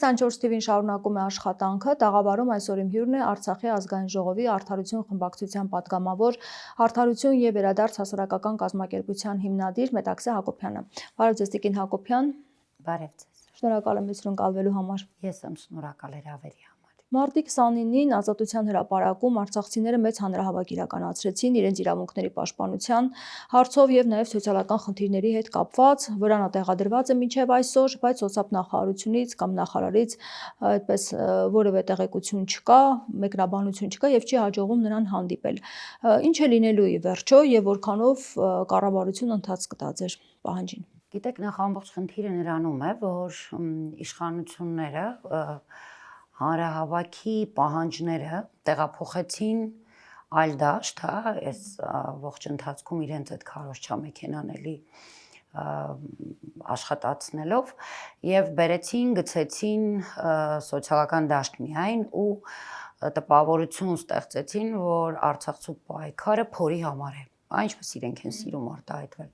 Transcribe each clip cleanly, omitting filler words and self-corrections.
24 TV-ին շարունակում է աշխատանքը, տաղավարում այսօր իմ հյուրն է Արցախի ազգային ժողովի Արդարություն խմբակցության պատգամավոր, Արդարություն եւ Վերադարձ հասարակական կազմակերպության հիմնադիր Մետաքսե Հակոբյանը։ Բարև ձեզ Տիկին Հակոբյան։ Բարև ձեզ։ Շնորհակալ եմ ընկալվելու համար։ Ես եմ շնորհակալ հրավերի համար։ Մարտի 29-ին Ազատության հրապարակում արցախցիները մեծ հանրահավաք իրականացրեցին իրենց իրավունքների պաշտպանության հարցով եւ նաեւ սոցիալական խնդիրների հետ կապված, վրանը տեղադրված է մինչեւ այսօր, բայց սոցիալ նախարարությունից կամ նախարարից այդպես որևէ տեղեկություն չկա, մեկնաբանություն չկա եւ չի հաջողվում նրան հանդիպել։ Ինչ է լինելու ի վերջո եւ որքանով կառավարությունը ընթաց կտա ձեր պահանջին։ Գիտեք, նախ ամբողջ խնդիրը նրանում է, որ իշխանությունները հանրահավաքի պահանջները տեղափոխեցին այլ դաշտ, այս ողջ ընթացքում իրենց այդ քարոզչա մեքենան էլի աշխատացնելով եւ բերեցին, գցեցին սոցիալական դաշտ միայն ու տպավորություն ստեղծեցին, որ Արցախցու պայքարը փորի համար է, այնպես իրենք են սիրում արտահայտվել։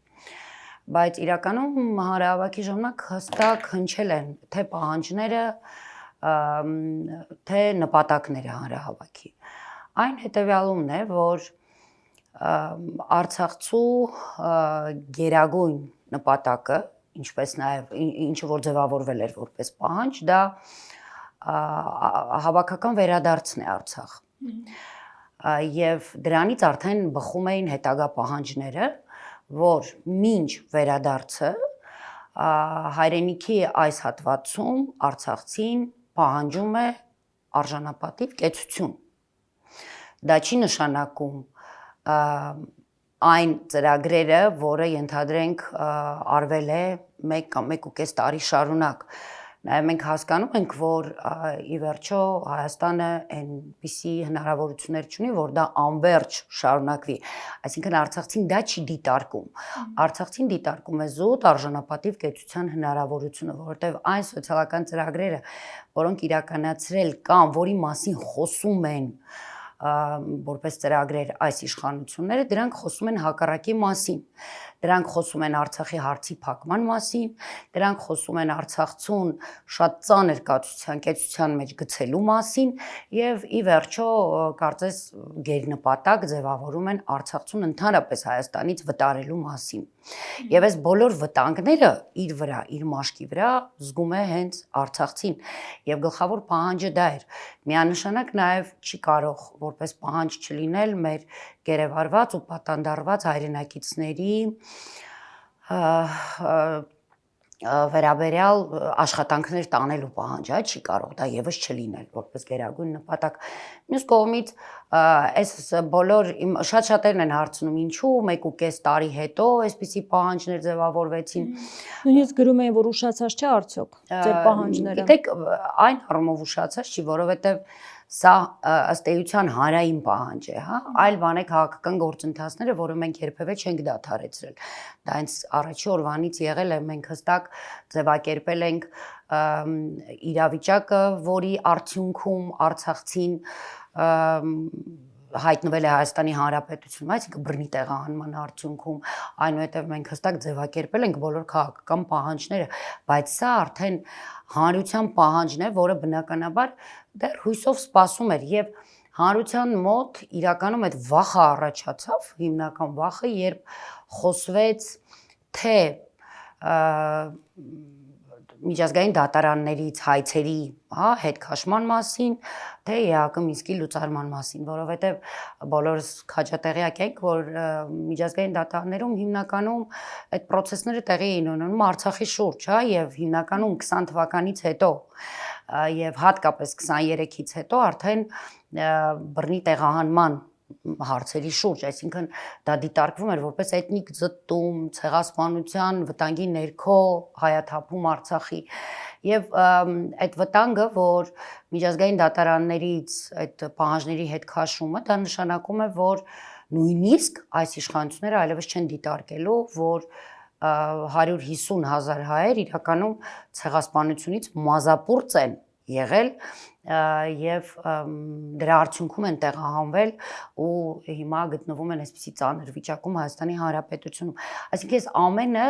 Բայց իրականում հանրահավաքի ժամանակ հստակ հնչել են թե պահանջները, թե նպատակները հանրահավաքի։ Այն հետևյալումն է, որ Արցախցու գերագույն նպատակը, ինչպես նաև ինչը որ ձևավորվել էր որպես պահանջ, դա հավաքական վերադարձն է Արցախ։ Եվ դրանից արդեն բխում էին հետագա պահանջները, որ մինչ վերադարձը հայրենիքի այս հատվածում արցախցին պահանջում է արժանապատիվ կեցություն։ Դա չի նշանակում այն ծրագրերը, որը ենթադրենք արվել է 1 կամ 1.5 տարի շարունակ։ Նաև մենք հասկանում ենք, որ ի վերջո Հայաստանը այնպիսի հնարավորություններ չունի, որ դա անվերջ շարունակվի։ Այսինքն արցախցին դա չի դիտարկում։ Արցախցին դիտարկում է զուտ արժանապատիվ կեցության հնարավորությունը, որովհետև այն սոցիալական ծրագրերը, որոնք իրականացրել կամ որի մասին խոսում են որպես ծրագրեր այս իշխանությունները, դրանք խոսում են հակառակի մասին։ Դրանք խոսում են Արցախի հարցի փակման մասին, դրանք խոսում են Արցախցուն շատ ծանր կեցության մեջ գցելու մասին եւ ի վերջո կարծես գերնպատակ ձևավորում են Արցախցուն ընդհանրապես Հայաստանից վտարելու մասին։ Եվ այս բոլոր վտանգները իր վրա, իր մաշկի վրա զգում է հենց արցախցին եւ գլխավոր պահանջը դա էր։ Միանշանակ նաեւ չի կարող որպես պահանջ չլինել մեր գերեվարված ու պատանդարված հայրենակիցների վերաբերյալ աշխատանքներ տանելու պահանջ, չի կարող դա եւս չլինել որպես գերագույն նպատակ։ Մյուս կողմից այս բոլոր շատ-շատերն են հարցնում ինչու 1.5 տարի հետո այսպիսի պահանջներ ձևավորվեցին։ Նույնիսկ գրում էին, որ ուշացած չէ արդյոք ձեր պահանջները։ Գիտեք, այն առումով ուշացած չի, որովհետև սա ըստ էության հանրային պահանջ է, այլ բան է քաղաքական գործընթացները, որը մենք երբևէ չենք դադարեցրել։ Դա հենց առաջի օրվանից եղել է, մենք հստակ ձևակերպել ենք իրավիճակը, որի արդյունքում արցախցին հայտնվել է Հայաստանի Հանրապետությունում, այսինքն բռնի տեղահանման արդյունքում, այնուհետև մենք հստակ ձևակերպել ենք բոլոր քաղաքական պահանջները, բայց սա արդեն հանրության պահանջն է, որը բնականաբար դեռ հույսով սպասում էր եւ հանրության մոտ իրականում այդ վախը առաջացավ, հիմնական վախը, երբ խոսվեց թե միջազգային դատարաններից հայցերի, հետ քաշման մասին, թե ԵԱԿ Մինսկի լուծարման մասին, որովհետև բոլորս քաջատեղյակ ենք, որ միջազգային դատարաններում հիմնականում այդ process-ները տեղի էին ունենում Արցախի շուրջ, եւ հիմնականում 20 թվականից հետո եւ հատկապես 23-ից հետո արդեն բռնի տեղահանման հարցերի շուրջ, այսինքն դա դիտարկվում էր որպես էթնիկ զտում, ցեղասպանության վտանգի ներքո հայաթափում Արցախի եւ այդ վտանգը, որ միջազգային դատարաններից այդ պահանջների հետ քաշումը, դա նշանակում է, որ նույնիսկ այս իշխանությունները այլևս չեն դիտարկելու, որ 150,000 հայեր իրականում ցեղասպանությունից մազապուրծ են եղել եւ դրա արդյունքում են տեղահանվել ու հիմա գտնվում են այսպիսի ծանր վիճակում Հայաստանի Հանրապետությունում։ Այսինքն այս ամենը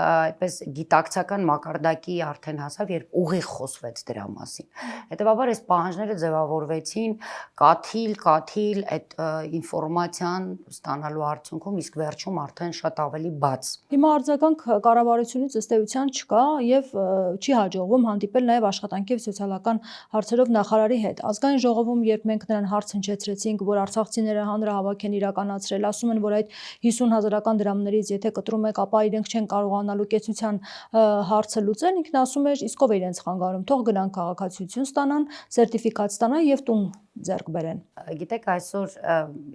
այդպես գիտակցական մակարդակի արդեն հասավ, երբ ուղիղ խոսվեց դրա մասին։ Հետևաբար այս պահանջները ձևավորվեցին կաթիլ այդ ինֆորմացիան ստանալու արդյունքում, իսկ վերջում արդեն շատ ավելի բաց։ Հիմա արձագանք կառավարությունից ըստ էության չկա եւ չի հաջողվում հանդիպել նաեւ աշխատանքի եւ սոցիալական հարցերով նախարարի հետ։ Ազգային ժողովում, երբ մենք նրան հարց հնչեցրեցինք, որ արցախցիները հանրահավաք են իրականացրել, ասում են, որ այդ 50,000-ական դրամներից եթե կտրում եք, ապա իրենք չեն կարողանալու կեցության հարցը լուծել, ինքն ասում էր, իսկ ով է իրենց խանգարում, թող գնան քաղաքացիություն ստանան, սերտիֆիկատ ստանան եւ տուն ձեռք բերեն։ Գիտեք, այսօր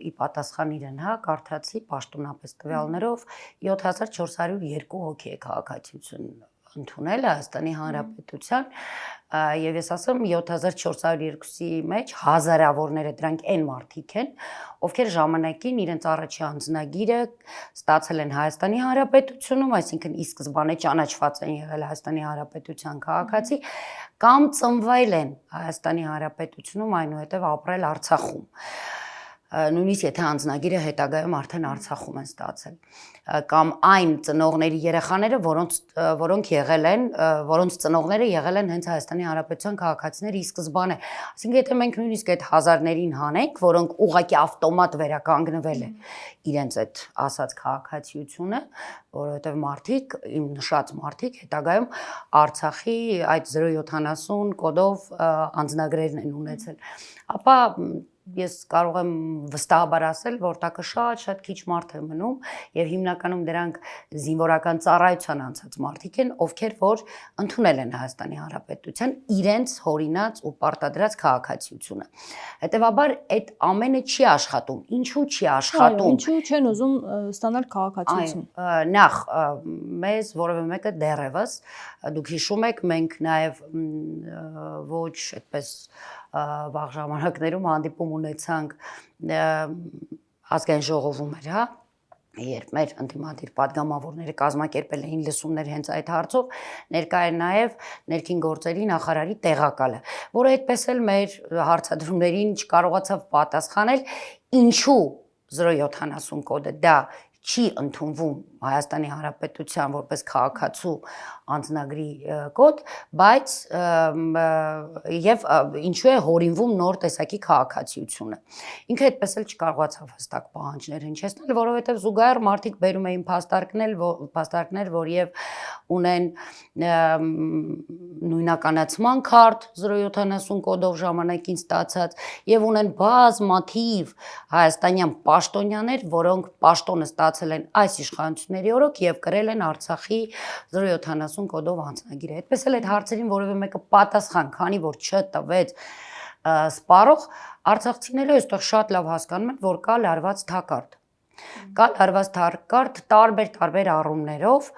ի պատասխան իրեն, կարդացի պաշտոնապես տվյալներով 7402 հոգի է քաղաքացիություն ընդունել Հայաստանի Հանրապետության եւ ես ասեմ 7402-ի մեջ հազարավորները դրանք այն մարդիկ են, ովքեր ժամանակին իրենց առաջի անձնագիրը ստացել են Հայաստանի Հանրապետությունում, այսինքն ի սկզբանե ճանաչված են եղել Հայաստանի Հանրապետության քաղաքացի կամ ծնվել են Հայաստանի Հանրապետությունում, այնուհետև ապրել Արցախում։ Նույնիսկ եթե անձնագիրը հետագայում արդեն Արցախում են ստացել կամ այն ծնողների երեխաները, որոնք ծնողները եղել են հենց Հայաստանի Հանրապետության քաղաքացիներ ի սկզբանե։ Այսինքն եթե մենք նույնիսկ այդ հազարներին հանենք, որոնք ուղղակի ավտոմատ վերականգնվել է իրենց այդ ասած քաղաքացիությունը, որովհետև մարդիկ, իմ նշած մարդիկ հետագայում Արցախի այդ 070 կոդով անձնագրերն են ունեցել, ապա ես կարող եմ վստահաբար ասել, որ տակը շատ քիչ մարդ է մնում եւ հիմնականում դրանք զինվորական ծառայության անցած մարդիկ են, ովքեր որ ընդունել են Հայաստանի Հանրապետության իրենց հորինած ու պարտադրած քաղաքացիությունը։ Հետևաբար այդ ամենը չի աշխատում։ Ինչու չի աշխատում։ Ինչու չեն ուզում ստանալ քաղաքացիություն։ Նախ մեզ որևէ մեկը դեռևս դուք հիշում եք, մենք նաեւ ոչ այդպես վաղ ժամանակներում հանդիպում ունեցանք ազգային ժողովում էր, երբ մեր ընդդիմադիր падգամավորները կազմակերպել էին լսումներ հենց այդ հարցով, ներկա էր նաև ներքին գործերի նախարարի տեղակալը, որը այդպես էլ մեր հարցադրումներին չկարողացավ պատասխանել, ինչու 070 կոդը դա չի ընդունվում Հայաստանի Հանրապետության որպես քաղաքացու անձնագրի կոդ, բայց եւ ինչու է հորինվում նոր տեսակի քաղաքացիությունը։ Ինքը այդպես էլ չկարողացավ հստակ պահանջներ հնչեցնել, որովհետեւ զուգահեռ մարդիկ բերում էին փաստարկներ, որ եւ ունեն նույնականացման քարտ 070 կոդով ժամանակին ստացած եւ ունեն բազմաթիվ հայաստանյան պաշտոնյաներ, որոնք պաշտոնը ստացել են այս իշխանությունների օրոք եւ կրել են Արցախի 070 կոդով անձնագիրը։ Այդպես էլ այդ հարցերին որևէ մեկը պատասխան, քանի որ չտվեց սպառող, արցախցիները այստեղ շատ լավ հասկանում են, որ կա լարված թակարդ։ Կա լարված թակարդ տարբեր առումներով,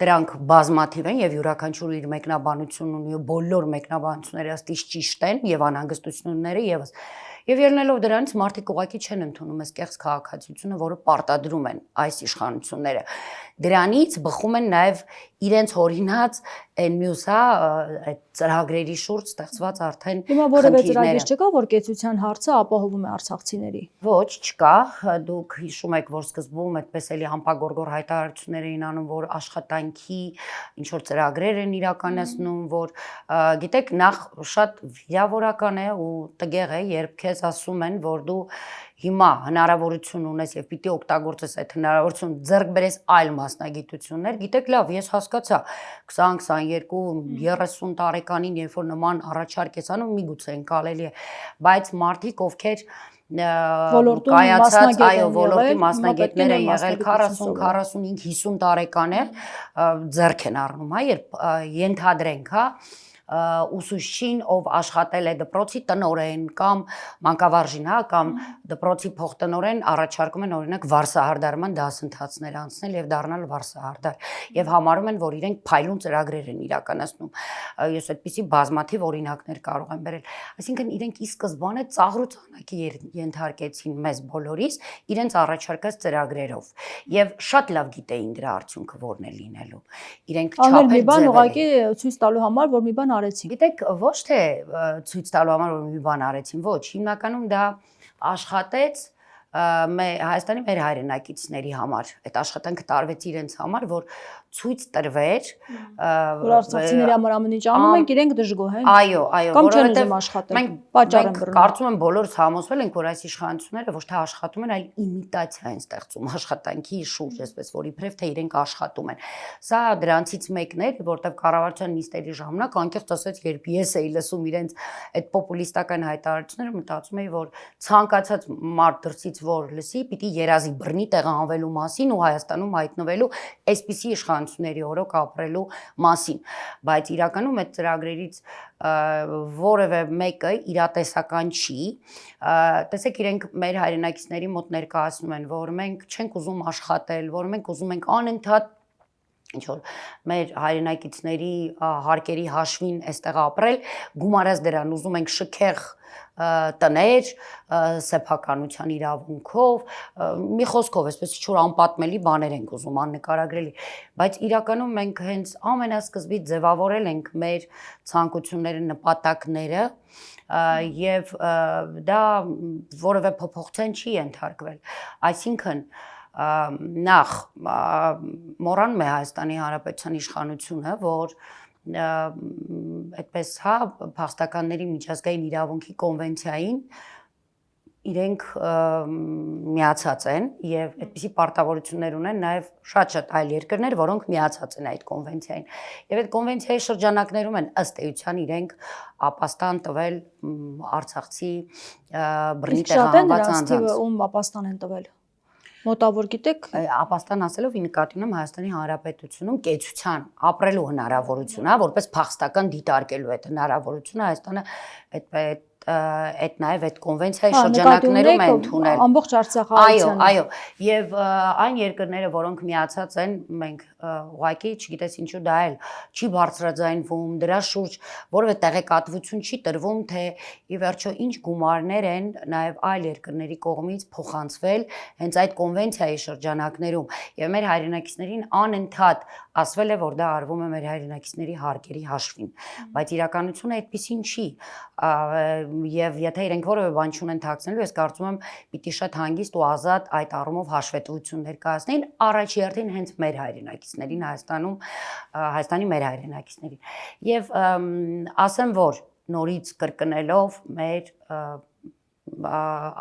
դրանք բազմաթիվ են եւ յուրաքանչյուրը իր մեկնաբանություն ունի, բոլոր մեկնաբանությունները ըստ իս ճիշտ են եւ անհանգստությունները եւս։ Եվ ելնելով դրանից մարդիկ ուղղակի չեն ընդունում այս կեղծ քաղաքացիությունը, որը պարտադրում են այս իշխանությունները։ Դրանից բխում են նաև իրենց հորինած այն մյուս այդ ծրագրերի շուրջ ստեղծված արդեն Հիմա որևէ ծրագիր չկա, որ կեցության հարցը ապահովում է արցախցիների։ Ոչ, չկա։ Դուք հիշում եք, որ սկզբում այդպես էլի համապագորգոր հայտարարություններ էին անում, որ աշխատանքի ինչ որ ծրագրեր են իրականացնում, որ գիտեք, նախ շատ վիրավորական է ու տգեղ է, երբ քեզ ասում են, որ դու հիմա հնարավորություն ունես եւ պիտի օգտագործես այդ հնարավորությունը ձեռք բերես այլ մասնագիտություններ, գիտեք լավ, ես հասկացա 20, 22, 30 տարեկանին, երբ որ նման առաջարկ ես անում, միգուցե ընկալելի է, բայց մարդիկ, ովքեր կայացած, այո, ոլորտի մասնագետներ են եղել 40, 45, 50 տարեկան է, ձեռք են առնում, երբ ենթադրենք, ուսուցչին, ով աշխատել է դպրոցի տնօրեն կամ մանկավարժին, կամ դպրոցի փոխտնօրեն առաջարկում են օրինակ վարսահարդարման դասընթացներ անցնել եւ դառնալ վարսահարդար եւ համարում են, որ իրենք փայլուն ծրագրեր են իրականացնում։ Ես այդպիսի բազմաթիվ օրինակներ կարող եմ բերել։ Այսինքն իրենք ի սկզբանե ծաղրուծանակի ենթարկեցին մեզ բոլորիս իրենց առաջարկած ծրագրերով եւ շատ լավ գիտեին դրա արդյունքը որն է լինելու։ Իրենք չափել մի բան ուղղակի ցույց տալու համար, որ մի բան բան արեցին։ Գիտեք, ոչ թե ցույց տալու համար որ մի բան արեցին, ոչ, հիմնականում դա աշխատեց Հայաստանի մեր հայրենակիցների համար, այդ աշխատանքը տարվեց իրենց համար, որ ցույց տրվեր, որ արցախցիների համար ամեն ինչ անում ենք, իրենք դժգոհ են։ Այո, Կամ չեն ուզում աշխատել։ մենք Պատճառ են բռնում։ կարծում եմ բոլորս համոզվել ենք, որ այս իշխանությունները ոչ թե աշխատում են, այլ իմիտացիա են ստեղծում աշխատանքի շուրջ, այսպես որ իբրև թե իրենք աշխատում են։ Սա դրանցից մեկն էր, որտեղ կառավարության նիստերի ժամանակ անկեղծ ասած, երբ ես էի լսում իրենց այդ պոպուլիստական հայտարարությունները, մտածում էի, որ ցանկացած մարդ դրսից որ լսի, պիտի երազի բռնի տեղահանվելու մասին ու Հայաստանում հայտնվելու այսպիսի իշխանությունների օրոք ապրելու մասին, բայց իրականում այդ ծրագրերից որևէ մեկը իրատեսական չի, տեսեք իրենք մեր հայրենակիցների մոտ ներկայացնում են, որ մենք չենք ուզում աշխատել, որ մենք ուզում ենք անընդհատ ինչ որ մեր հայրենակիցների հարկերի հաշվին այստեղ ապրել, գումարած դրան ուզում ենք շքեղ տներ սեփականության իրավունքով, մի խոսքով, այսպես ինչ որ անպատմելի բաներ ենք ուզում, աննկարագրելի, բայց իրականում մենք հենց ամենասկզբից ձևավորել ենք մեր ցանկությունները, նպատակները եւ դա որևէ փոփոխության չի ենթարկվել, այսինքն նախ մոռանում է Հայաստանի Հանրապետության իշխանությունը, որ այդպես հա փախստականների միջազգային իրավունքի կոնվենցիային իրենք միացած են եւ այդպիսի պարտավորություններ ունեն նաեւ շատ այլ երկրներ, որոնք միացած են այդ կոնվենցիային։ Եվ այդ կոնվենցիայի շրջանակներում են ըստ էության իրենք ապաստան տվել արցախցի բռնի տեղահանված անձանց։ Ում ապաստան են տվել։ Մոտավոր գիտեք, ապաստան ասելով ի նկատի ունեմ Հայաստանի Հանրապետությունում կեցության ապրելու հնարավորությունը, որպես փախստական դիտարկելու այդ հնարավորությունը Հայաստանը այդ նաև այդ կոնվենցիայի շրջանակներում են ընդունել ամբողջ Արցախահայությանը։ Այո, եւ այն երկրները, որոնք միացած են, մենք ուղղակի չգիտես ինչու դա էլ չի բարձրաձայնվում, դրա շուրջ որևէ տեղեկատվություն չի տրվում, թե ի վերջո ինչ գումարներ են նաև այլ երկրների կողմից փոխանցվել հենց այդ կոնվենցիայի շրջանակներում եւ մեր հայրենակիցներին անընդհատ ասվել է, որ դա արվում է մեր հայրենակիցների հարկերի հաշվին, բայց իրականությունը այդպեսին չի եւ եթե իրենք որևէ բան չունեն թաքցնելու, ես կարծում եմ պիտի շատ հանգիստ ու ազատ այդ առումով հաշվետվություն ներկայացնեն առաջերտին հենց մեր հայրենակիցներին Հայաստանի մեր հայրենակիցներին եւ ասեմ որ նորից կրկնելով մեր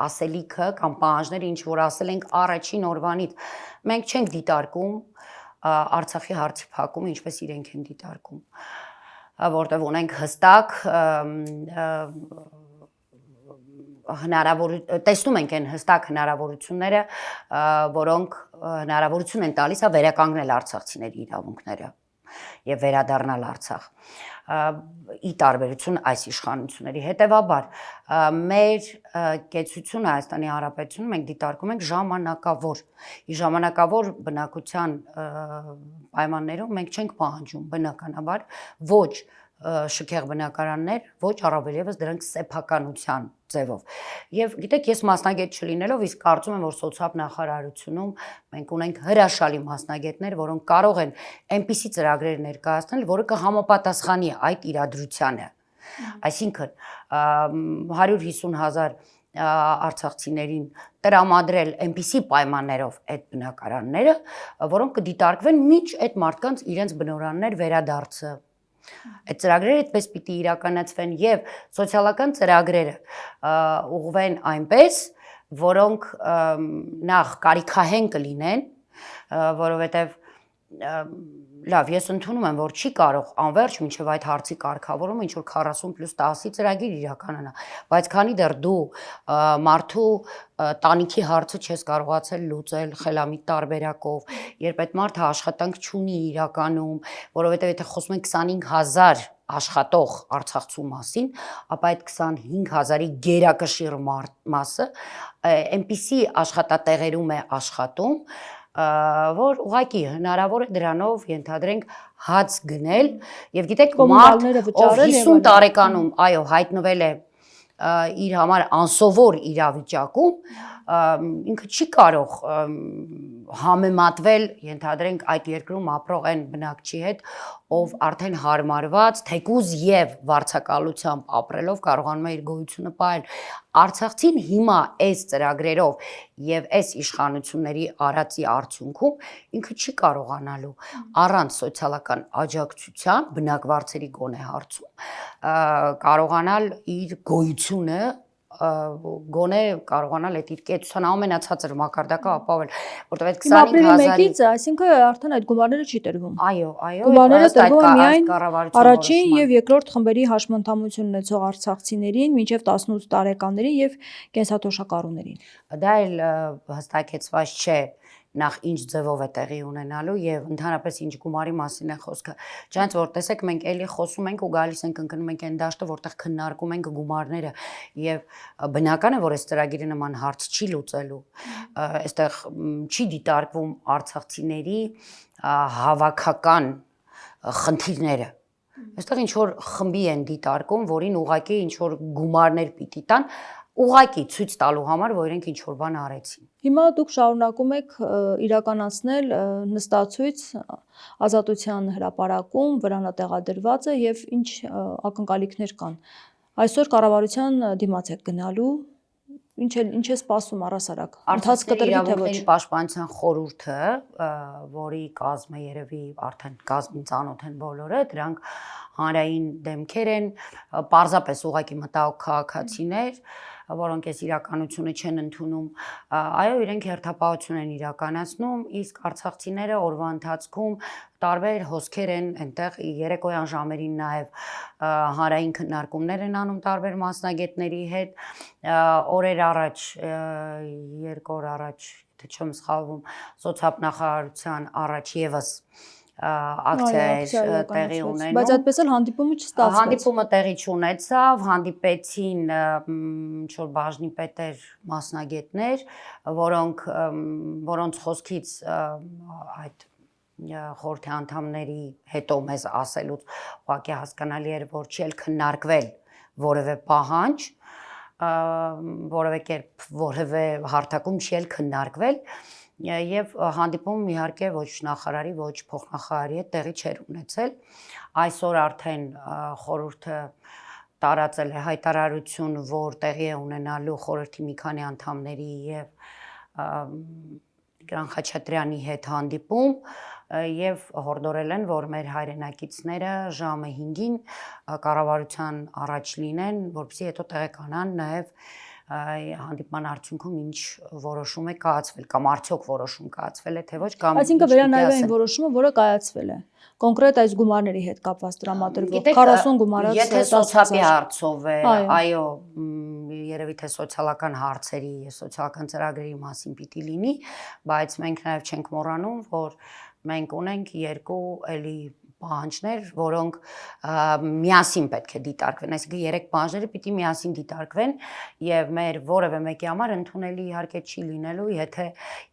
ասելիքը կամ պահանջները ինչ որ ասել ենք առաջին օրվանից մենք չենք դիտարկում Արցախի հարցի փակումը ինչպես իրենք են դիտարկում որտեղ ունենք հստակ տեսնում ենք այն հստակ հնարավորությունները, որոնք հնարավորություն են տալիս վերականգնել արցախցիների իրավունքները եւ վերադառնալ Արցախ։ Ի տարբերություն այս իշխանությունների հետեւաբար մեր կեցությունը Հայաստանի Հանրապետությունում մենք դիտարկում ենք ժամանակավոր։ Ի ժամանակավոր բնակության պայմաններում մենք չենք պահանջում բնականաբար ոչ շքեղ բնակարաններ, ոչ առավել եւս դրանք սեփականության ձևով։ Եվ գիտեք, ես մասնագետ չլինելով, իսկ կարծում եմ, որ սոցիալ նախարարությունում մենք ունենք հրաշալի մասնագետներ, որոնք կարող են այնպիսի ծրագրեր ներկայացնել, որը կհամապատասխանի այդ իրադրությանը։ Այսինքն 150,000 արցախցիներին տրամադրել այնպիսի պայմաններով այդ բնակարանները, որոնք կդիտարկվեն մինչ այդ մարդկանց իրենց բնորաններ վերադարձը։ Այդ ծրագրերը այդպես պիտի իրականացվեն եւ սոցիալական ծրագրերը ուղղվեն այնպես, որոնք նախ կարիքահեն կլինեն, որովհետեւ լավ, ես ընդունում եմ, որ չի կարող անverջ մինչև այդ հարցի կարգավորումը ինչ որ 40+10 ծրագիր իրականանա, բայց քանի դեռ դու մարդու տանիքի հարցը չես կարողացել լուծել խելամիտ տարբերակով, երբ այդ մարդը աշխատանք չունի իրականում, որովհետև եթե խոսում ենք 25,000 աշխատող արցախցու մասին, ապա այդ 25,000-ի գերակշիռ մասը այնպիսի աշխատատեղերում է աշխատում, որ ուղղակի հնարավոր է դրանով ենթադրենք հաց գնել եւ գիտեք մարդ ով 50 տարեկանում այո հայտնվել է իր համար անսովոր իրավիճակում ինքը չի կարող համեմատվել, ենթադրենք այդ երկրում ապրող այն բնակչի հետ, ով արդեն հարմարված, թեկուզ եւ վարձակալությամբ ապրելով կարողանում է իր գոյությունը պահել։ Արցախցին հիմա այս ծրագրերով եւ այս իշխանությունների արածի արդյունքում ինքը չի կարողանալու առանց սոցիալական աջակցության բնակվարձերի գոնե հարցում կարողանալ իր գոյությունը գոնե կարողանալ այդ իր կեցության ամենացածր մակարդակը ապավել, որտեղ այդ 25000-ից, այսինքն արդեն այդ գումարները չի տրվում։ Այո, Գումարները տրվում են միայն կառավարության առաջին եւ երկրորդ խմբերի հաշմանդամություն ունեցող արցախցիներին, մինչեւ 18 տարեկաններին եւ կենսաթոշակառուներին։ Դա էլ հստակեցված չէ նախ ինչ ձևով է տեղի ունենալու եւ ընդհանրապես ինչ գումարի մասին է խոսքը։ Չնայած որ տեսեք մենք էլի խոսում ենք ու գալիս ենք ընկնում ենք այն դաշտը, որտեղ քննարկում ենք գումարները եւ բնական է որ այս ծրագիրը նման հարց չի լուծելու։ Այստեղ չի դիտարկվում արցախցիների հավաքական խնդիրները։ Այստեղ ինչ որ խմբի են դիտարկում, որին ուղղակի ինչ որ գումարներ պիտի տան, ուղղակի ցույց տալու համար, որ իրենք ինչ որ բան արեցին։ Հիմա դուք շարունակում եք իրականացնել նստացույց Ազատության հրապարակում, վրանատեղադրված է եւ ինչ ակնկալիքներ կան։ Այսօր կառավարության դիմաց եք գնալու, ինչ է սպասում առհասարակ։ Ընթաց կտրվի թե ոչ։ Պաշտպանության խորհուրդը, որի կազմը երևի արդեն կազմին ծանոթ են բոլորը, դրանք հանրային դեմքեր են, պարզապես ուղղակի մտահոգ քաղաքացիներ, որոնք այս իրականությունը չեն ընդունում, այո, իրենք հերթապահություն են իրականացնում, իսկ արցախցիները օրվա ընթացքում տարբեր հոսքեր են այնտեղ երեկոյան ժամերին նաև հանրային քննարկումներ են անում տարբեր մասնագետների հետ, օրեր առաջ, 2 օր առաջ, եթե չեմ սխալվում, սոցիալնախարարության առաջ եւս ակցիա էր տեղի ունենում։ Բայց այդպես էլ հանդիպումը չստացվեց։ Հանդիպումը տեղի չունեցավ, հանդիպեցին ինչ-որ բաժնի պետեր, մասնագետներ, որոնց խոսքից այդ խորհրդի անդամների հետո մեզ ասելուց ուղղակի հասկանալի էր, որ չի էլ քննարկվել որևէ պահանջ, որևէ կերպ, որևէ հարթակում չի էլ քննարկվել եւ հանդիպում իհարկե ոչ նախարարի, ոչ փոխնախարարի հետ տեղի չէր ունեցել։ Այսօր արդեն խորհուրդը տարածել է հայտարարություն, որ տեղի է ունենալու խորհրդի մի քանի անդամների եւ Տիգրան Խաչատրյանի հետ հանդիպում եւ հորդորել են, որ մեր հայրենակիցները ժամը 5-ին կառավարության առաջ լինեն, որպեսզի հետո տեղեկանան նաեւ հանդիպման արդյունքում ինչ որոշում է կայացվել կամ արդյոք որոշում կայացվել է թե ոչ կամ այսինքն վերանայվում այն որոշումը, որը կայացվել է կոնկրետ այս գումարների հետ կապված տրամադրվող 40 գումարած եթե սոցիալի հարցով է, այո, երևի թե սոցիալական հարցերի, սոցիալական ծրագրերի մասին պիտի լինի, բայց մենք նաև չենք մոռանում, որ մենք ունենք երկու էլի պահանջներ, որոնք միասին պետք է դիտարկվեն, այսինքն 3 պահանջները պիտի միասին դիտարկվեն եւ մեր որևէ մեկի համար ընդունելի իհարկե չի լինելու, եթե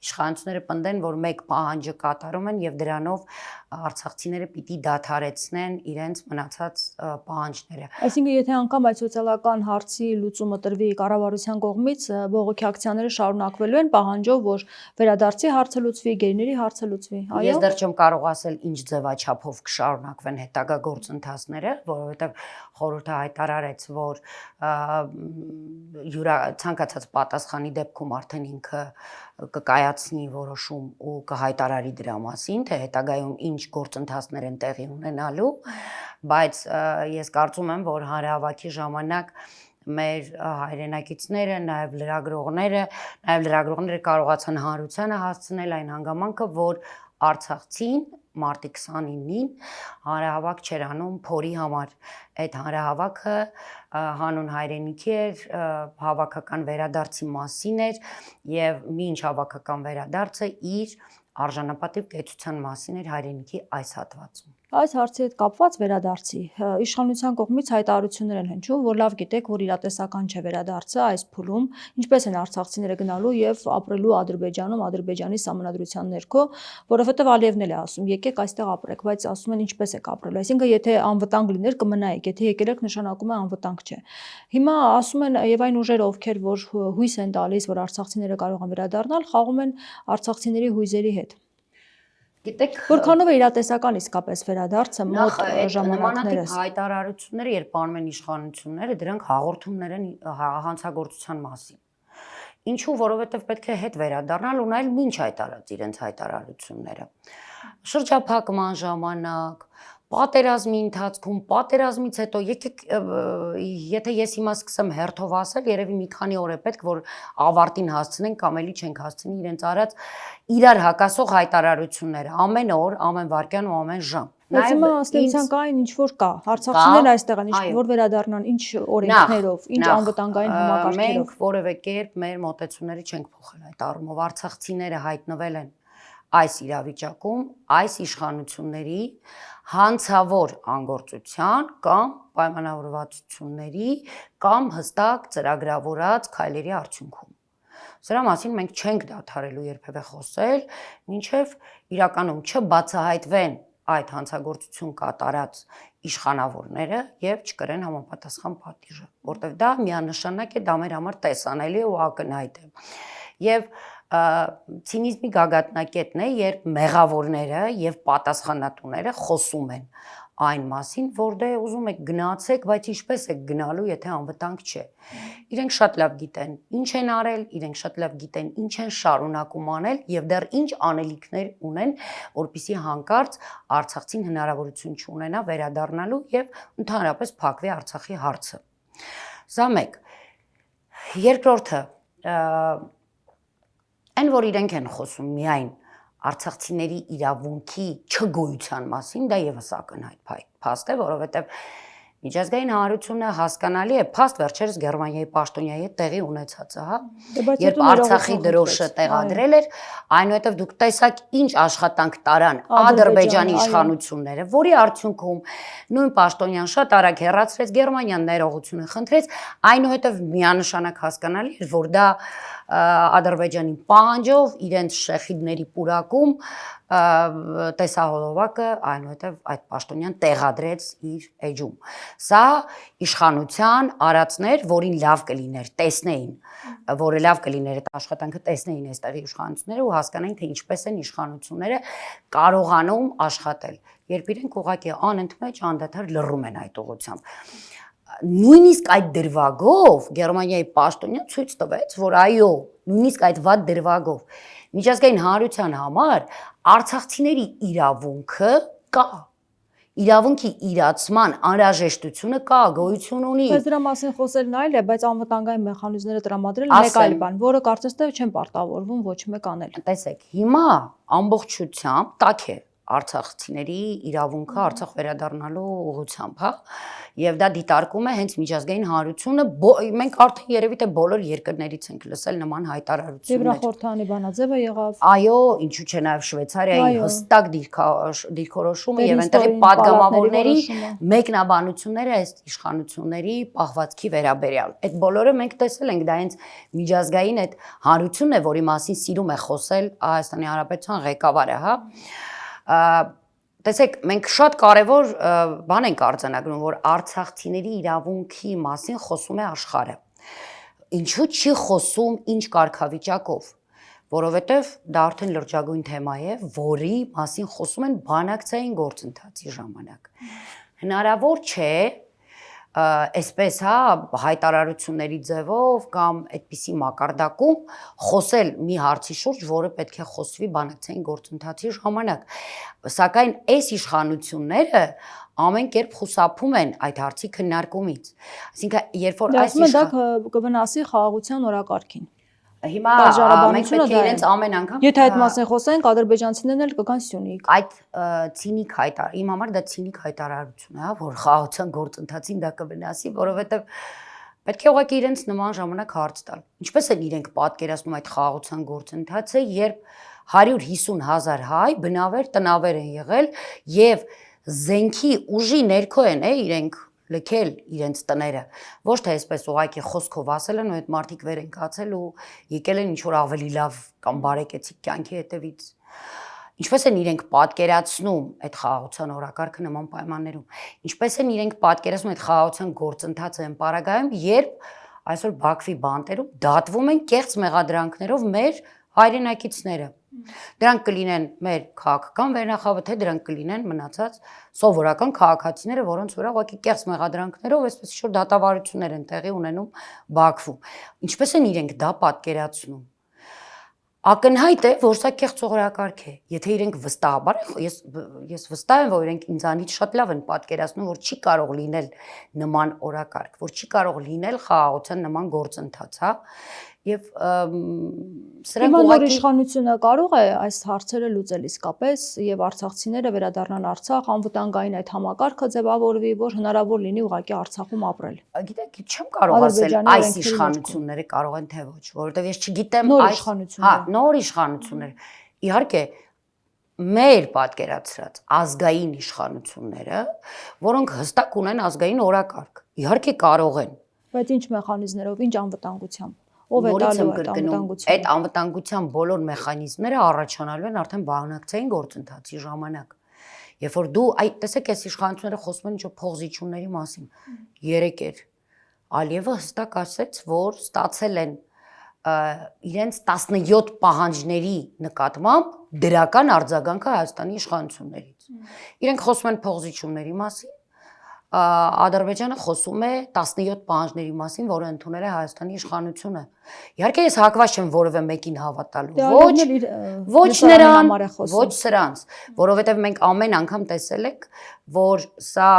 իշխանությունները պնդեն, որ մեկ պահանջը կատարում են եւ դրանով արցախցիները պիտի դադարեցնեն իրենց մնացած պահանջները։ Այսինքն եթե անգամ այդ սոցիալական հարցի լուծումը տրվի կառավարության կողմից, բողոքի ակցիաները շարունակվելու են պահանջով, որ վերադարձի հարցը լուծվի, գերիների հարցը լուծվի, այո։ Ես դեռ չեմ կարող ասել ինչ ձևաչափով կշարունակվեն հետագա գործընթացները, որովհետև խորհուրդը հայտարարեց, որ ցանկացած պատասխանի դեպքում արդեն ինքը կկայացնի որոշում ու կհայտարարի դրա մասին, թե հետագայում ինչ գործընթացներ են տեղի ունենալու, բայց ես կարծում եմ, որ հանրահավաքի ժամանակ մեր հայրենակիցները, նաև լրագրողները կարողացան հանրությանը հասցնել այն հանգամանքը, որ Արցախցին մարտի 29-ին հանրահավաք չեր անում փորի համար։ Այդ հանրահավաքը հանուն հայրենիքի էր, հավաքական վերադարձի մասին էր եւ մինչ հավաքական վերադարձը իր արժանապատիվ կեցության մասին էր հայրենիքի այս հատվածում։ Այս հարցի հետ կապված վերադարձի իշխանության կողմից հայտարարություններ են հնչում, որ լավ գիտեք, որ իրատեսական չէ վերադարձը այս փուլում, ինչպես են արցախցիները գնալու եւ ապրելու Ադրբեջանում, Ադրբեջանի սահմանադրության ներքո, որովհետեւ Ալիևն էլ է ասում, եկեք այստեղ ապրեք, բայց ասում են ինչպես եք ապրելու, այսինքն եթե անվտանգ լիներ կմնայիք, եթե եկել եք նշանակում է անվտանգ անվտանգ չէ։ Հիմա ասում են եւ այն ուժերը, ովքեր որ հույս են տալիս, որ արցախցիները կարող են վերադառնալ, խաղում են արցախցիների հույզերի հետ։ Գիտեք, Որքանով է իրատեսական իսկապես վերադարձը մոտ նմանատիպ ժամանակներս։ հայտարարությունները, երբ անում են իշխանությունները, դրանք հաղորդումներ են հանցագործության մասին։ Ինչու, որովհետև պետք է հետ վերադառնալ ու նայել ինչ հայտարարած իրենց հայտարարությունները։ Շրջափակման ժամանակ, պատերազմի ընթացքում, պատերազմից հետո, եթե ես հիմա սկսեմ հերթով ասել, երևի մի քանի օր է պետք, որ ավարտին հասցնենք կամ էլի չենք հասցնի իրենց արած իրար հակասող հայտարարությունները, ամեն օր, ամեն վայրկյան ու ամեն ժամ։ Բայց հիմա ըստեյության կային ինչ որ կա, արցախցիներն այստեղ են, ինչ որ վերադառնան, ինչ օրենքներով, ինչ անվտանգային համակարգերով։ Մենք որևէ կերպ մեր մոտեցումները չենք փոխել այդ առումով, արցախցիները հայտնվել են այս իրավիճակում, այս իշխանությունների հանցավոր անգործության կամ պայմանավորվածությունների կամ հստակ ծրագրավորած քայլերի արդյունքում։ Սրա մասին մենք չենք դադարելու երբևէ խոսել, մինչև իրականում չբացահայտվեն այդ հանցագործություն կատարած իշխանավորները եւ չկրեն համապատասխան պատիժը, որտեղ դա միանշանակ է, դա մեր համար տեսանելի ու ակնհայտ է։ Եվ ցինիզմի գագաթնակետն է, երբ մեղավորները եւ պատասխանատուները խոսում են այն մասին, որ դե ուզում եք գնացեք, բայց ինչպես եք գնալու, եթե անվտանգ չէ։ Իրենք շատ լավ գիտեն ինչ են արել, իրենք շատ լավ գիտեն ինչ են շարունակում անել եւ դեռ ինչ անելիքներ ունեն, որպեսզի հանկարծ Արցախցին հնարավորություն չունենա վերադառնալու եւ ընդհանրապես փակվի Արցախի հարցը։ Սա մեկ։ Երկրորդը, այն որ իրենք են խոսում միայն արցախցիների իրավունքի չգոյության մասին, դա եւս ակնհայտ փաստ է, որովհետեւ միջազգային հանրությունը հասկանալի է, փաստ վերջերս Գերմանիայի պաշտոնյայի հետ տեղի ունեցածը, հա, երբ Արցախի դրոշը տեղադրել էր, այնուհետև դուք տեսաք ինչ աշխատանք տարան Ադրբեջանի իշխանությունները, որի արդյունքում նույն պաշտոնյան շատ արագ հեռացրեց Գերմանիան ներողություն խնդրեց, այնուհետև միանշանակ հասկանալի էր, որ դա Ադրբեջանի պահանջով իրենց շեխիդների պուրակում տեսահոլովակը այնուհետև այդ պաշտոնյան տեղադրեց իր էջում։ Սա իշխանության արածներ, որին լավ կլիներ տեսնեին, որը լավ կլիներ այդ աշխատանքը տեսնեին այստեղի իշխանությունները ու հասկանային, թե ինչպես են իշխանությունները կարողանում աշխատել, երբ իրենք ուղղակի անընդմեջ անդադար լռում են այդ ուղղությամբ։ Նույնիսկ այդ դրվագով Գերմանիայի պաշտոնյան ցույց տվեց, որ այո, նույնիսկ այդ վատ դրվագով միջազգային հանրության համար արցախցիների իրավունքը կա։ Իրավունքի իրացման անհրաժեշտությունը կա, գոյություն ունի։ Բայց դրա մասին խոսելն այլ է, բայց անվտանգային մեխանիզմները տրամադրել մեկ այլ բան, որը կարծես թե չեն պարտավորվում ոչ մեկ անել։ Տեսեք, հիմա ամբողջությամբ տաք է արցախցիների իրավունքը Արցախ վերադառնալու ուղղությամբ, հա, եւ դա դիտարկում է հենց միջազգային հանրությունը, մենք արդեն երևի թե բոլոր երկրներից ենք լսել նման հայտարարություններ։ Եվրախորհրդանի բանաձևը եղավ։ Այո, ինչու՞ չէ, նաեւ Շվեյցարիայի հստակ դիրքորոշումը եւ այնտեղի падգամավորների մեկնաբանությունները այս իշխանությունների պահվածքի վերաբերյալ։ Այդ բոլորը մենք տեսել ենք, դա հենց միջազգային այդ հանրությունն է, որի մասին սիրում է խոսել Հայաստանի Հանրապետության ղեկավարը, հա։ Տեսեք, մենք շատ կարևոր բան ենք արձանագրում, որ արցախցիների իրավունքի մասին խոսում է աշխարհը։ Ինչու՞ չի խոսում ինչ կարգավիճակով, որովհետև դա արդեն լրջագույն թեմա է, որի մասին խոսում են բանակցային գործընթացի ժամանակ։ Հնարավոր չէ այսպես, հա, հայտարարությունների ձևով կամ այդպիսի մակարդակում խոսել մի հարցի շուրջ, որը պետք է խոսվի բանակցային գործընթացի ժամանակ։ Սակայն այս իշխանությունները ամեն կերպ խուսափում են այդ հարցի քննարկումից։ Այսինքն, երբ որ այս դա կվնասի խաղաղության օրակարգին։ Հիմա մենք պետք է իրենց ամեն անգամ Եթե այդ մասին խոսենք, ադրբեջանցիներն էլ կգան Սյունիք։ Այդ ցինիկ հայտարարություն, իմ համար դա ցինիկ հայտարարություն է, հա, որ խաղաղության գործընթացին դա կվնասի, որովհետև պետք է ուղղակի իրենց նման ժամանակ հարց տալ։ Ինչպես են իրենք պատկերացնում այդ խաղաղության գործընթացը, երբ 150,000 հայ բնավեր տնավեր են եղել եւ զենքի ուժի ներքո են իրենք լքել իրենց տները, ոչ թե այսպես ուղղակի խոսքով ասել են ու այդ մարդիկ վեր են կացել ու եկել են ինչ որ ավելի լավ կամ բարեկեցիկ կյանքի հետևից։ ինչպես են իրենք պատկերացնում այդ խաղաղության օրակարգը նման պայմաններում, ինչպես են իրենք պատկերացնում այդ խաղաղության գործընթացը այն պարագայում, երբ այսօր Բաքվի բանտերում դատվում են կեղծ մեղադրանքներով մեր հայրենակիցները։ Դրանք կլինեն մեր քաղաքական վերնախավը, թե դրանք կլինեն մնացած սովորական քաղաքացիները, որոնց վրա ուղղակի կեղծ մեղադրանքներով այսպես ինչ-որ դատավարություններ են տեղի ունենում Բաքվում։ Ինչպես են իրենք դա պատկերացնում։ Ակնհայտ է, որ սա կեղծ օրակարգ է։ Եթե իրենք վստահաբար, ես վստահ եմ, որ իրենք ինձանից շատ լավ են պատկերացնում, որ չի կարող լինել նման օրակարգ, որ չի կարող լինել խաղաղության նման գործընթաց, հա։ Եվ սրանք Հիմա նոր ուղղակի իշխանությունը կարող է այս հարցերը լուծել իսկապես եւ արցախցիները վերադառնան Արցախ, անվտանգային այդ համակարգը ձևավորվի, որ հնարավոր լինի ուղղակի Արցախում ապրել։ Գիտեք, չեմ կարող ասել Ադրբեջանի այս օրենքների իշխանությունները կարող են թե ոչ, որովհետև ես չգիտեմ Նոր այս իշխանությունները։ հա, նոր իշխանությունները։ Իհարկե, մեր պատկերացրած ազգային իշխանությունները, որոնք հստակ ունեն ազգային օրակարգ, իհարկե կարող են։ Բայց ինչ մեխանիզմներով, ինչ անվտանգությամբ։ Ով է Նորից եմ տալու այդ կրկնում, անվտանգությունը։ այդ անվտանգության բոլոր մեխանիզմները առաջանալու են արդեն բանակցային գործընթացի ժամանակ։ Երբ որ դու այդ տեսեք, այս իշխանությունները խոսում են ինչ-որ փողզիչումների մասին։ Երեք էր Ալիևը հստակ ասաց, որ ստացել են իրենց 17 պահանջների նկատմամբ դրական արձագանքը Հայաստանի իշխանություններից։ Իրենք խոսում են փողզիչումների մասին, Ադրբեջանը խոսում է 17 պահանջների մասին, որը ընդունել է Հայաստանի իշխանությունը։ Իհարկե ես հակված չեմ որևէ մեկին հավատալու, ոչ նրան, ոչ սրանց, որովհետև մենք ամեն անգամ տեսել ենք, որ սա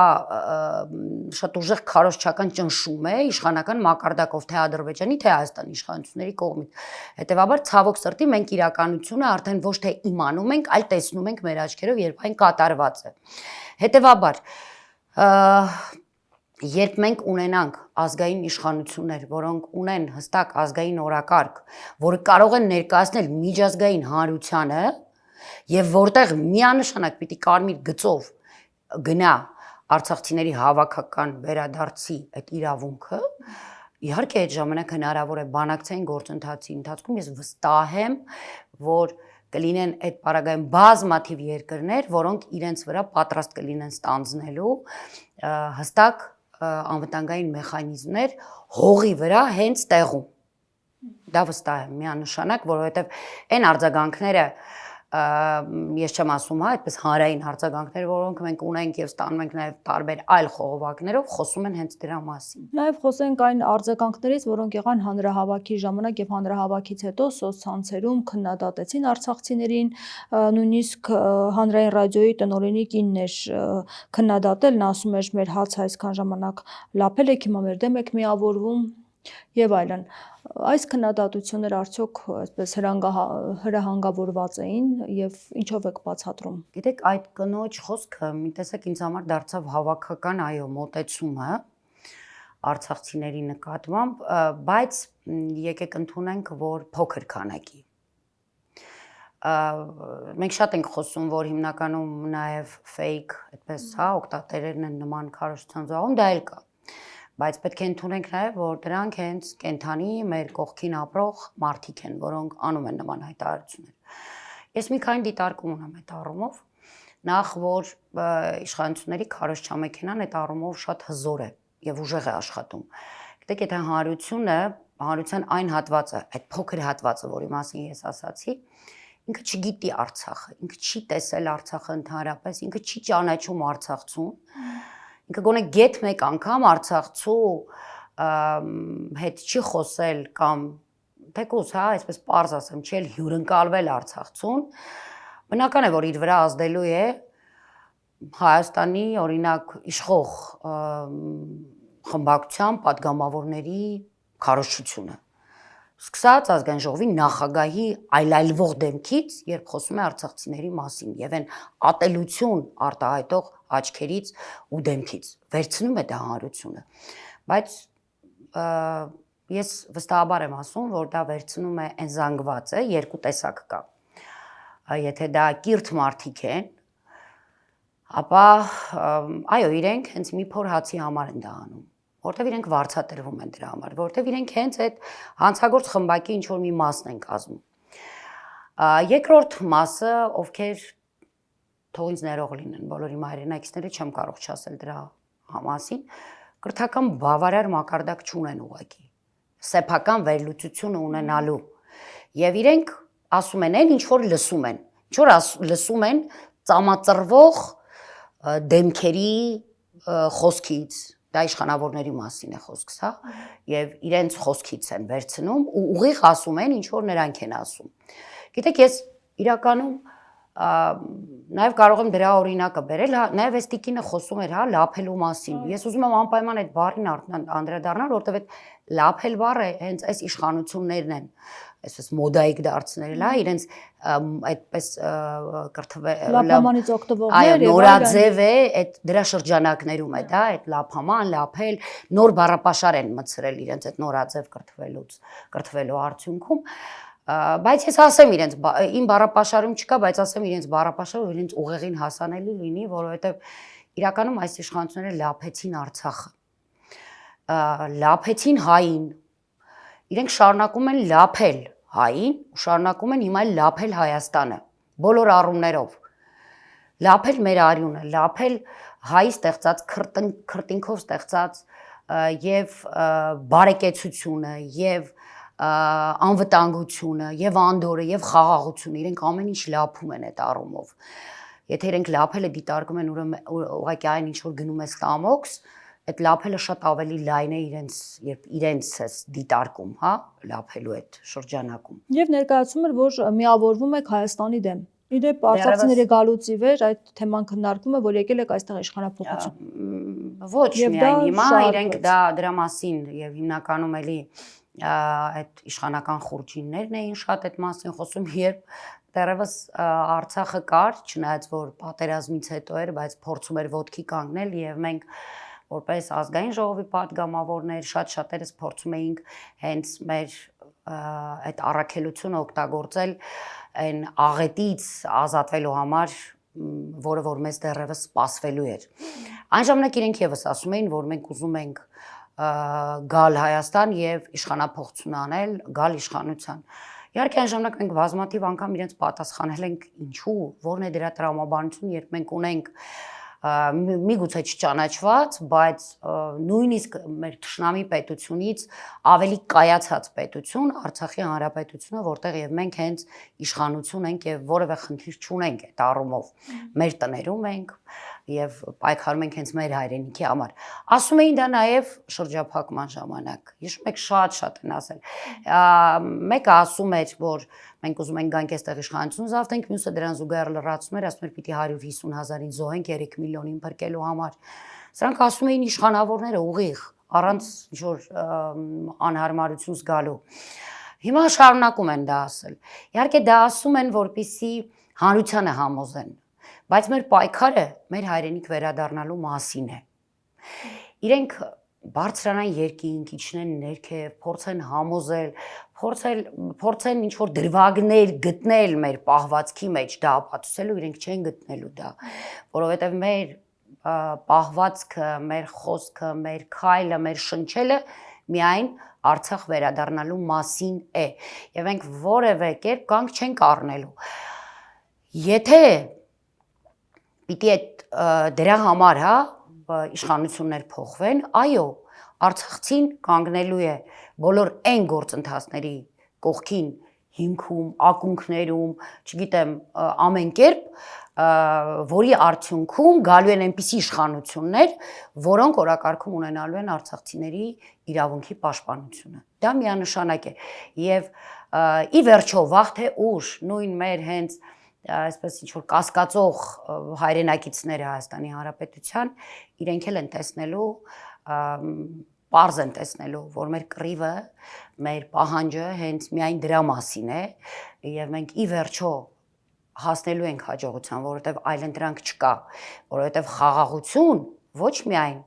շատ ուժեղ քարոզչական ճնշում է իշխանական մակարդակով թե Ադրբեջանի, թե Հայաստանի իշխանությունների կողմից։ Հետևաբար ցավոք սրտի մենք իրականությունը արդեն ոչ թե իմանում ենք, այլ տեսնում ենք մեր աչքերով, երբ այն կատարված է։ Հետևաբար երբ մենք ունենանք ազգային իշխանություններ, որոնք ունեն հստակ ազգային օրակարգ, որը կարող են ներկայացնել միջազգային հանրությանը եւ որտեղ միանշանակ պիտի կարմիր գծով գնա արցախցիների հավաքական վերադարձի այդ իրավունքը, իհարկե այդ ժամանակ հնարավոր է բանակցային գործընթացի ընթացքում ես վստահ եմ, որ կլինեն այդ պարագայում բազմաթիվ երկրներ, որոնք իրենց վրա պատրաստ կլինեն ստանձնելու հստակ անվտանգային մեխանիզմներ հողի վրա հենց տեղում։ Դա վստահ եմ միանշանակ, որովհետև այն արձագանքները ես չեմ ասում, հա, այդպես հանրային արձագանքներ, որոնք մենք ունենք եւ ստանում ենք նաեւ տարբեր այլ խողովակներով, խոսում են հենց դրա մասին։ Նաեւ խոսենք այն արձագանքներից, որոնք եղան հանրահավաքի ժամանակ եւ հանրահավաքից հետո սոցցանցերում քննադատեցին արցախցիներին, նույնիսկ հանրային ռադիոյի տնօրենի կինն էր քննադատել, նա ասում էր մեր հացը այսքան ժամանակ լափել եք, հիմա մեր դեմ եք միավորվում եւ այլն։ Այս քննադատությունները արդյոք այսպես հրահանգավորված էին եւ ինչով եք բացատրում։ Գիտեք, այդ կնոջ խոսքը մի տեսակ ինձ համար դարձավ հավաքական, այո, մոտեցումը արցախցիների նկատմամբ, բայց եկեք ընդունենք, որ փոքր քանակի։ Մենք շատ ենք խոսում, որ հիմնականում նաեւ fake, այդպես, հա, օգտատերերն են նման քարոզչության զբաղվում, դա էլ կա։ Բայց պետք է ընդունենք նաև, որ դրանք հենց կենթանի մեր կողքին ապրող մարդիկ են, որոնք անում են նման հայտարարություններ։ Ես մի քանի դիտարկում ունեմ այդ առումով, նախ որ իշխանությունների քարոզչամեքենան այդ առումով շատ հզոր է եւ ուժեղ է աշխատում։ Գիտեք, եթե հանրության այն հատվածը, այդ փոքր հատվածը, որի մասին ես ասացի, ինքը չգիտի Արցախը, ինքը չի տեսել Արցախը ընդհանրապես, ինքը չի ճանաչում արցախցուն։ Ինքը գոնե գեթ մեկ անգամ արցախցու հետ չի խոսել կամ թեկուզ, հա, այսպես պարզ ասեմ, չի էլ հյուրընկալվել արցախցուն, բնական է, որ իր վրա ազդելու է Հայաստանի օրինակ իշխող խմբակցության պատգամավորների քարոզչությունը։ Սկսած ազգային ժողովի նախագահի այլայլվող դեմքից, երբ խոսում է արցախցիների մասին եւ այն ատելություն արտահայտող աչքերից ու դեմքից վերցնում է դա հանրությունը, բայց ես վստահաբար եմ ասում, որ դա վերցնում է այն զանգվածը, երկու տեսակ կա, եթե դա կիրթ մարդիկ են, ապա այո, իրենք հենց մի փոր հացի համար են դա անում, որտեվ իրենք վարձատրվում են դրա համար, որտեվ իրենք հենց այդ հանցագործ խմբակի ինչ որ մի մասն են կազմում, Երկրորդ մասը, ովքեր թող ինձ ներող լինեն, բոլորի հայրենակիցները չեմ կարող չասել դրա մասին, կրթական բավարար մակարդակ չունեն ուղղակի, սեփական վերլուծություն ունենալու, եւ իրենք ասում են այն, ինչ որ լսում են, ինչ որ լսում են ծամածրվող դեմքերի խոսքից, դա իշխանավորների մասին է խոսքս, հա, եւ իրենց խոսքից են վերցնում ու ուղիղ ասում են, ինչ որ նրանք են ասում։ Գիտեք, ես իրականում նաև կարող եմ դրա օրինակը բերել, նաև այս տիկինը խոսում էր, հա, լափելու մասին։ Ես ուզում եմ անպայման այդ բառին անդրադառնալ, որովհետև լափել բառը հենց այս իշխանություններն են, այսպես մոդայիկ դարձնել, հա, իրենց այդպես կրթվել լափամանից օգտվողներ, այո, նորաձև է, այդ դրա շրջանակներում է, դա, այդ լափաման, լափել, նոր բառապաշար են մտցրել իրենց այդ նորաձև կրթվելու արդյունքում, բայց ես ասեմ իրենց, իմ բառապաշարում չկա, բայց ասեմ իրենց բառապաշարը, որ իրենց ուղեղին հասանելի լինի, որովհետև իրականում այս իշխանությունները լափեցին Արցախը, լափեցին հային, իրենք շարունակում են լափել հային, շարունակում են հիմա լափել Հայաստանը, բոլոր առումներով, լափել մեր արյունը, լափել հայի ստեղծած քրտինքով ստեղծած եւ բարեկեցությունը եւ անվտանգությունը եւ անդորը եւ խաղաղությունը, իրենք ամեն ինչ լափում են այդ առումով։ Եթե իրենք լափելը դիտարկում են ուղղակի այն ինչ որ գնում է ստամոքս, այդ լափելը շատ ավելի լայն է երբ իրենց է դիտարկում, հա, լափելու այդ շրջանակում։ Եվ ներկայացում էր, որ միավորվում եք Հայաստանի դեմ։ Իդեպ արցախցիների գալուց ի վեր այդ թեման քննարկվում է, որ եկել եք այստեղ իշխանափոխություն։ Ոչ միայն հիմա իրենք դրա մասին եւ հիմնականում էլի այդ իշխանական խուրջիններն էին շատ այդ մասին խոսում, երբ դեռևս Արցախը կար, չնայած որ պատերազմից հետո էր, բայց փորձում էր ոտքի կանգնել եւ մենք որպես ազգային ժողովի падգամավորներ շատ-շատերս փորձում էինք հենց մեր այդ առաքելությունը օգտագործել այն աղետից ազատվելու համար, որը որ մեզ դեռևս սպասվելու էր։ Այն ժամանակ իրենք եւս ասում էին, որ մենք ուզում ենք գալ Հայաստան եւ իշխանափոխություն անել, գալ իշխանության։ Իհարկե այն ժամանակ մենք բազմաթիվ անգամ իրենց պատասխանել ենք ինչու, որն է դրա տրամաբանությունը, երբ մենք ունենք միգուցե չճանաչված, բայց նույնիսկ մեր թշնամի պետությունից ավելի կայացած պետություն, Արցախի հանրապետությունը, որտեղ եւ մենք հենց իշխանություն ենք եւ որևէ խնդիր չունենք այդ առումով։ Մեր տներում ենք եւ պայքարում ենք հենց մեր հայրենիքի համար։ Ասում էին դա նաեւ շրջափակման ժամանակ։ Հիշում եք շատ են ասել։ Մեկը ասում էր, որ մենք ուզում ենք գանք այստեղ իշխանություն զավթենք, մյուսը դրան զուգահեռ լրացում էր, ասում էր պիտի 150,000-ին զոհենք 3 միլիոնին փրկելու համար։ Սրանք ասում էին իշխանավորները ուղիղ, առանց ինչ-որ անհարմարություն զգալու։ Հիմա շարունակում են դա ասել։ Իհարկե դա ասում են, որպեսզի հանրությանը համոզեն, բայց մեր պայքարը մեր հայրենիք վերադառնալու մասին է։ Իրենք բարձրանան երկինք, իջնեն ներքև, փորձեն համոզել, փորձեն ինչ-որ դրվագներ գտնել մեր պահվածքի մեջ, դա ապացուցելու իրենք չեն գտնելու դա, որովհետև մեր պահվածքը, մեր խոսքը, մեր քայլը, մեր շնչելը միայն Արցախ վերադառնալու մասին է, եւ մենք որևէ կերպ կանգ չենք առնելու։ Եթե պիտի դրա համար, հա, իշխանություններ փոխվեն, այո, Արցախցին կանգնելու է բոլոր այն գործընթացների կողքին, հիմքում, ակունքներում, չգիտեմ, ամեն կերպ, որի արդյունքում գալու են այնպիսի իշխանություններ, որոնք օրակարգում ունենալու են արցախցիների իրավունքի պաշտպանությունը։ Դա միանշանակ է։ Եվ ի վերջո վաղ թե ուշ նույն մեր հենց այսպես ինչ որ կասկածող հայրենակիցները Հայաստանի Հանրապետության իրենք էլ են տեսնելու, պարզ են տեսնելու, որ մեր կռիվը, մեր պահանջը հենց միայն դրա մասին է, եւ մենք ի վերջո հասնելու ենք հաջողության, որովհետև այլընտրանք չկա, որովհետև խաղաղություն ոչ միայն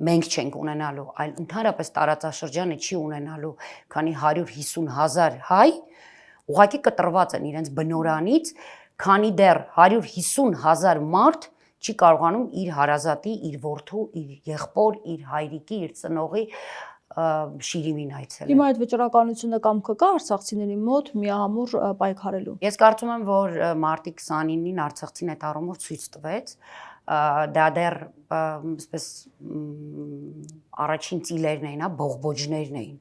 մենք չենք ունենալու, այլ ընդհանրապես տարածաշրջանը չի ունենալու, քանի 150,000 հայ ուղղակի կտրված են իրենց բնորանից, քանի դեռ 150,000 մարդ չի կարողանում իր հարազատի, իր որդու, իր եղբոր, իր հայրիկի, իր ծնողի Շիրիմին այցելել։ Հիմա այդ վճռականությունը կամքը կա արցախցիների մոտ միահամուռ պայքարելու։ Ես կարծում եմ, որ մարտի 29-ին Արցախցին այդ առումով ցույց տվեց, դա դեռ այսպես առաջին ծիլերն էին, բողբոջներն էին։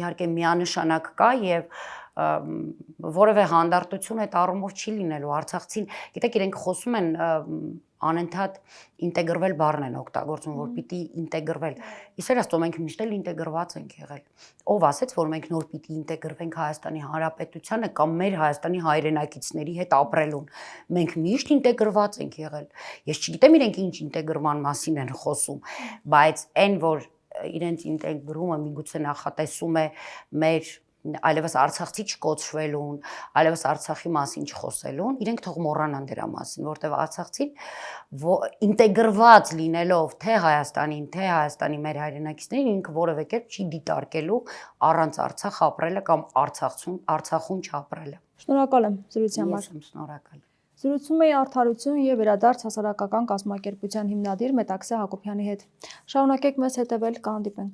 Իհարկե միանշանակ կա եւ որևէ հանդարտություն այդ առումով չի լինելու արցախցին, գիտեք, իրենք խոսում են անընդհատ ինտեգրվել բառն են օգտագործում, որ պիտի ինտեգրվել։ Իսեր աստծո մենք միշտ էլ ինտեգրված ենք եղել։ Ով ասեց, որ մենք նոր պիտի ինտեգրվենք Հայաստանի Հանրապետությանը կամ մեր Հայաստանի հայրենակիցների հետ ապրելուն։ Մենք միշտ ինտեգրված ենք եղել։ Ես չգիտեմ իրենք ինչ ինտեգրման մասին են խոսում, բայց այն որ իրենց ինտեգրումը միգուցե նախատեսում է մեր այլևս Արցախցի չկոչվելուն, այլևս Արցախի մասին չխոսելուն, իրենք թող մոռանան դրա մասին, որտեղ Արցախցին ինտեգրված լինելով թե Հայաստանին, թե Հայաստանի մեր հայրենակիցներին, ինքը որևէ կերպ չի դիտարկելու առանց Արցախ ապրելը կամ Արցախում չապրելը։ Շնորհակալ եմ զրույցի համար։ Ես եմ շնորհակալ։ Զրուցում էի Արդարություն եւ Վերադարձ հասարակական կազմակերպության հիմնադիր Մետաքսե Հակոբյանի հետ։ Շարունակեք մեզ հետևել, կհանդիպենք։